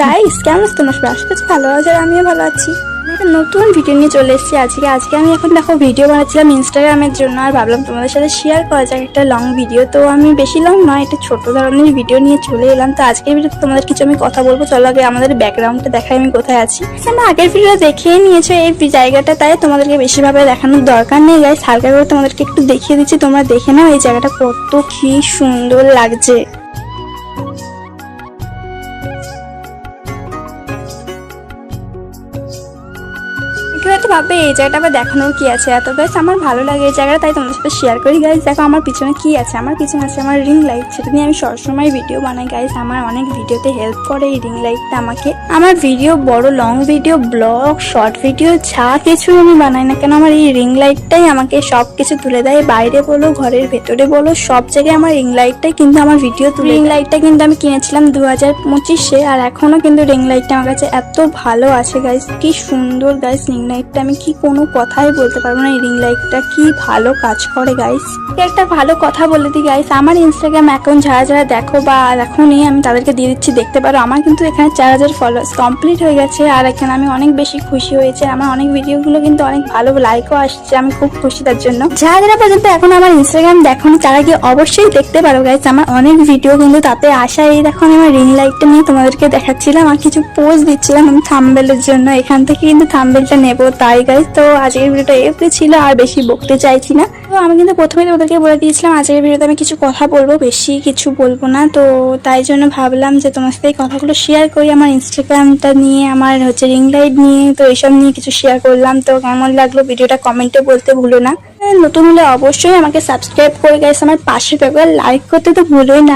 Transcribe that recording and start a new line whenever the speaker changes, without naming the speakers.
Guys কেমন আছো তোমরা সবাই? আশা করছি ভালো আছো আর আমিও ভালো আছি। আমি একটা নতুন ভিডিও নিয়ে চলে এসেছি আজকে আমি এখন দেখো ভিডিও বানাচ্ছিলাম ইনস্টাগ্রামের জন্য, আর ভাবলাম তোমাদের সাথে শেয়ার করা যাক একটা লং ভিডিও। তো আমি বেশি লং নয়, একটা ছোট ধরনের ভিডিও নিয়ে চলে এলাম। তো আজকের ভিডিওতে তোমাদের কিছু আমি কথা বলবো। চলো আগে আমাদের ব্যাকগ্রাউন্ডটা দেখাই আমি কোথায় আছি। আমি আগের ভিডিও দেখিয়ে নিয়েছো এই জায়গাটা, তাই তোমাদেরকে বেশিভাবে দেখানোর দরকার নেই গাইস। হালকা করে তোমাদেরকে একটু দেখিয়ে দিচ্ছি, তোমরা দেখে নাও এই জায়গাটা কত কি সুন্দর লাগছে। হয়তো ভাববে এই জায়গাটা আবার দেখানোর কি আছে, এত গাইস আমার ভালো লাগে এই জায়গাটা, তাই তোমাদের সাথে শেয়ার করি। গাইস দেখো আমার পিছনে কি আছে, আমার পিছনে আছে আমার রিং লাইট, সেটা নিয়ে আমি সবসময় ভিডিও বানাই। গাইস আমার অনেক ভিডিওতে হেল্প করে এই রিং লাইটটা আমাকে। আমার ভিডিও বড় long video, blog, short video যা কিছু আমি বানাই না কেন, আমার এই রিং লাইটটাই আমাকে সব কিছু তুলে দেয়। বাইরে বলো ঘরের ভেতরে বলো সব জায়গায় আমার রিং লাইটটাই কিন্তু আমার ভিডিও তুলে। রিং লাইটটা কিন্তু আমি কিনেছিলাম 2025-এ, আর এখনো কিন্তু রিং লাইটটা আমার কাছে এত ভালো আছে গাইস। কি সুন্দর গাইস রিং লাইটটা, আমি কি কোনো কথাই বলতে পারবো না এই রিং লাইটটা কি ভালো কাজ করে গাইস। একটা ভালো কথা বলে দিই গাইস, আমার ইনস্টাগ্রাম অ্যাকাউন্ট যারা যারা দেখো বা এখনই আমি তাদেরকে দিয়ে দিচ্ছি, দেখতে পারো। আমার কিন্তু এখানে 4000 ফলোয়ার্স কমপ্লিট হয়ে গেছে, আর এখানে আমি অনেক বেশি খুশি হয়েছে। আমার অনেক ভিডিওগুলো কিন্তু অনেক ভালো লাইকও আসছে, আমি খুব খুশি তার জন্য। যারা যারা পর্যন্ত এখন আমার ইনস্টাগ্রাম দেখোনি তারা গিয়ে অবশ্যই দেখতে পারো গাইস। আমার অনেক ভিডিও কিন্তু তাতে আসা। এই দেখো আমি আমার রিং লাইটটা নিয়ে তোমাদেরকে দেখাচ্ছিলাম আর কিছু পোজ দিচ্ছিলাম আমি থাম্বনেলের জন্য। এখান থেকে কিন্তু থাম্বনেলটা নেবো তাই গাইস। তো আজকের ভিডিওটা এফি ছিল, আর বেশি বকতে চাইছি না। তো আমি কিন্তু প্রথমে তোমাদেরকে বলে দিয়েছিলাম আজকের ভিডিওতে আমি কিছু কথা বলবো, বেশি কিছু বলবো না। তো তাই জন্য ভাবলাম যে তোমার সাথে এই কথাগুলো শেয়ার করি, আমার ইনস্টাগ্রামটা নিয়ে, আমার হচ্ছে রিং লাইট নিয়ে। তো এইসব নিয়ে কিছু শেয়ার করলাম। তো কেমন লাগলো ভিডিওটা কমেন্টে বলতে ভুলো না। নতুন হলে অবশ্যই আমাকে সাবস্ক্রাইব করে গাইস আমার পাশে থাকবে, লাইক করতে তো ভুলোই না।